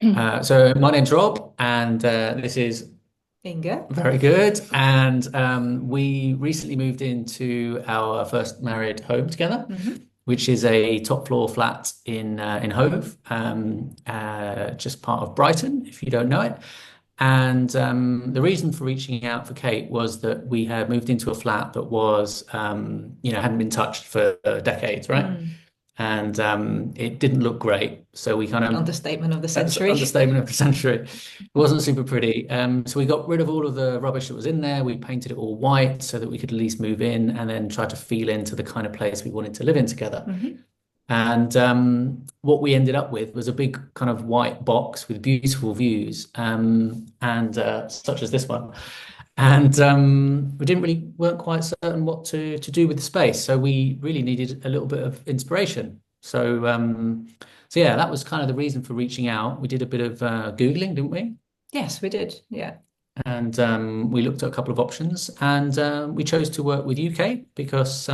So my name's Rob, and this is Inga. very good. And we recently moved into our first married home together, Hmm. which is a top floor flat in Hove, just part of Brighton, if you don't know it. And the reason for reaching out for Kate was that we had moved into a flat that was, hadn't been touched for decades, right? Mm. And it didn't look great. So we kind of Understatement of the that's century. understatement of the century. It wasn't super pretty. So we got rid of all of the rubbish that was in there. We painted it all white so that we could at least move in and then try to feel into the kind of place we wanted to live in together. Hmm. And what we ended up with was a big kind of white box with beautiful views, and such as this one. And we didn't really weren't quite certain what to do with the space, so we really needed a little bit of inspiration. So yeah, that was kind of the reason for reaching out. We did a bit of Googling, didn't we? Yes, we did. Yeah. And we looked at a couple of options, and we chose to work with UK because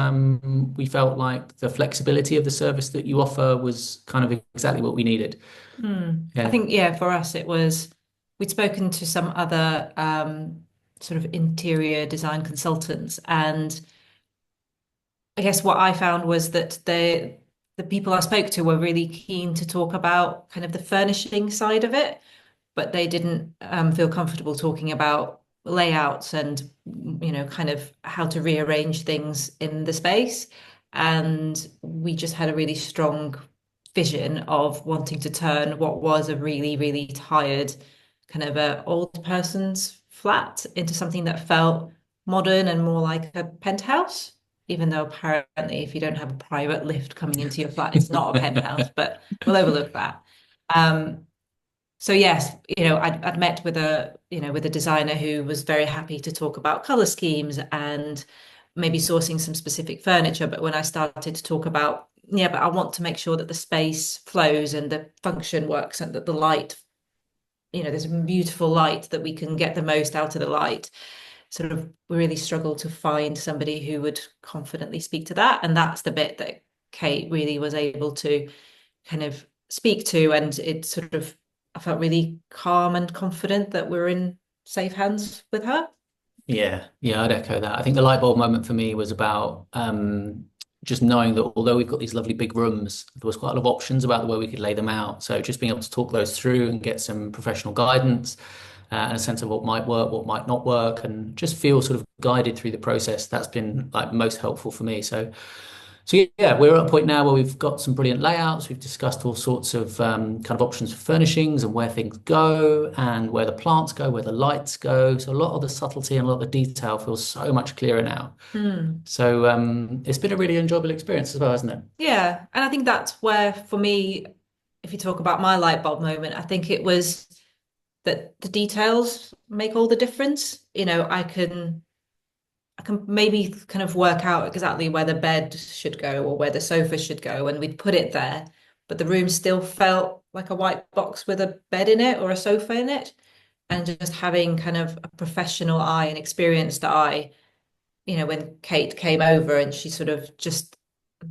we felt like the flexibility of the service that you offer was kind of exactly what we needed. I Yeah. think, yeah, for us, it was we'd spoken to some other sort of interior design consultants, and I guess what I found was that the people I spoke to were really keen to talk about kind of the furnishing side of it, but they didn't feel comfortable talking about layouts and kind of how to rearrange things in the space. And we just had a really strong vision of wanting to turn what was a really, really tired kind of a old person's flat into something that felt modern and more like a penthouse. Even though apparently, if you don't have a private lift coming into your flat, it's not a penthouse, but we'll overlook that. Um, so yes, I'd met with a designer who was very happy to talk about color schemes and maybe sourcing some specific furniture. But when I started to talk about, yeah, but I want to make sure that the space flows and the function works and that the light, there's beautiful light that we can get the most out of the light. Sort of really struggled to find somebody who would confidently speak to that. And that's the bit that Kate really was able to kind of speak to, and it sort of I felt really calm and confident that we're in safe hands with her. Yeah, I'd echo that. I think the light bulb moment for me was about just knowing that although we've got these lovely big rooms, there was quite a lot of options about the way we could lay them out. So just being able to talk those through and get some professional guidance and a sense of what might work, what might not work, and just feel sort of guided through the process. That's been like most helpful for me. So yeah, we're at a point now where we've got some brilliant layouts. We've discussed all sorts of kind of options for furnishings and where things go and where the plants go, where the lights go. So a lot of the subtlety and a lot of the detail feels so much clearer now. Mm. So it's been a really enjoyable experience as well, hasn't it? Yeah, and I think that's where, for me, if you talk about my light bulb moment, I think it was that the details make all the difference. I can maybe kind of work out exactly where the bed should go or where the sofa should go, and we'd put it there, but the room still felt like a white box with a bed in it or a sofa in it. And just having kind of a professional eye, an experienced eye, when Kate came over and she sort of just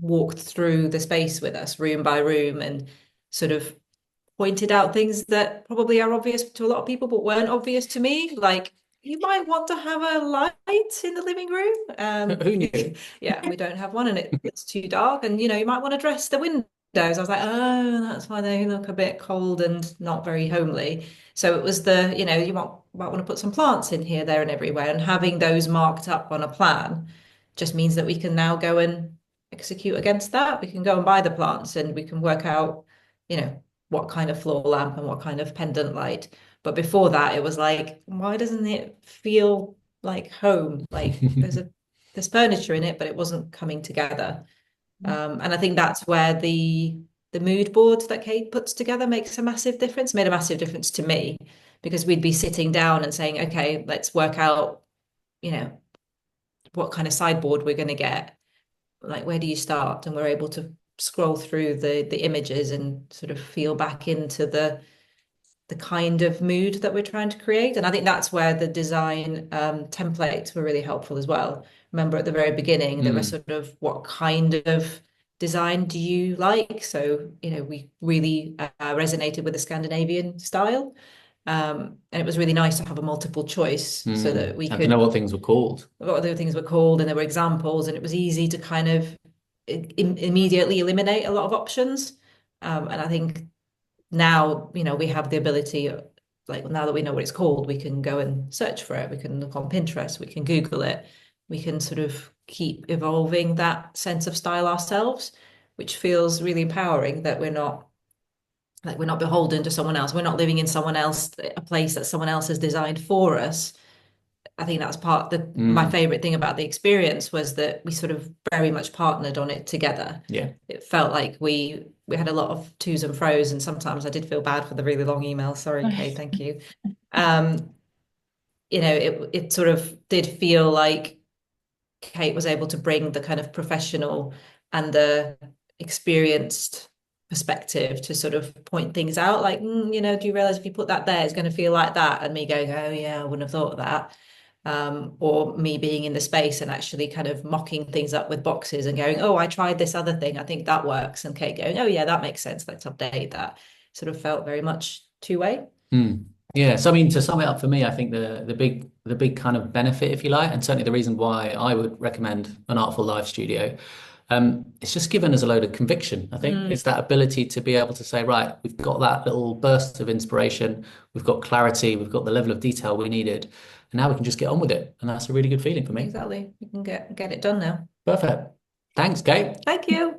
walked through the space with us, room by room, and sort of pointed out things that probably are obvious to a lot of people, but weren't obvious to me. Like, you might want to have a light in the living room. Who knew? Yeah, we don't have one and it's too dark. And, you might want to dress the windows. I was like, oh, that's why they look a bit cold and not very homely. So it was you might want to put some plants in here, there, and everywhere. And having those marked up on a plan just means that we can now go and execute against that. We can go and buy the plants and we can work out, what kind of floor lamp and what kind of pendant light. But before that, it was like, why doesn't it feel like home? Like there's furniture in it, but it wasn't coming together. And I think that's where the mood board that Kate puts together makes a massive difference. Made a massive difference to me because we'd be sitting down and saying, okay, let's work out, you know, what kind of sideboard we're going to get. Like, where do you start? And we're able to scroll through the images and sort of feel back into the kind of mood that we're trying to create. And I think that's where the design templates were really helpful as well. Remember at the very beginning, there was Mm. sort of what kind of design do you like? So, we really resonated with the Scandinavian style. And it was really nice to have a multiple choice so that we And to know could, what things were called. what other things were called, and there were examples, and it was easy to kind of immediately eliminate a lot of options. And I think now, we have the ability, like now that we know what it's called, we can go and search for it. We can look on Pinterest, we can Google it. We can sort of keep evolving that sense of style ourselves, which feels really empowering that we're not beholden to someone else. We're not living in someone else, a place that someone else has designed for us. I think that's my Mm, favorite thing about the experience was that we sort of very much partnered on it together. yeah. It felt like we had a lot of twos and fros, and sometimes I did feel bad for the really long email. Sorry, Kay, thank you. Um, it sort of did feel like Kate was able to bring the kind of professional and the experienced perspective to sort of point things out, like, do you realize if you put that there, it's going to feel like that? And me going, oh yeah, I wouldn't have thought of that. Or me being in the space and actually kind of mocking things up with boxes and going, oh, I tried this other thing, I think that works. And Kate going, oh yeah, that makes sense. Let's update that. Sort of felt very much two-way. Mm. Yeah. So I mean, to sum it up for me, I think the big kind of benefit, if you like, and certainly the reason why I would recommend an Artful Live studio, it's just given us a load of conviction. I think Mm, it's that ability to be able to say, right, we've got that little burst of inspiration, we've got clarity, we've got the level of detail we needed, and now we can just get on with it. And that's a really good feeling for me. exactly. We can get it done now. Perfect. Thanks, Kate. Thank you.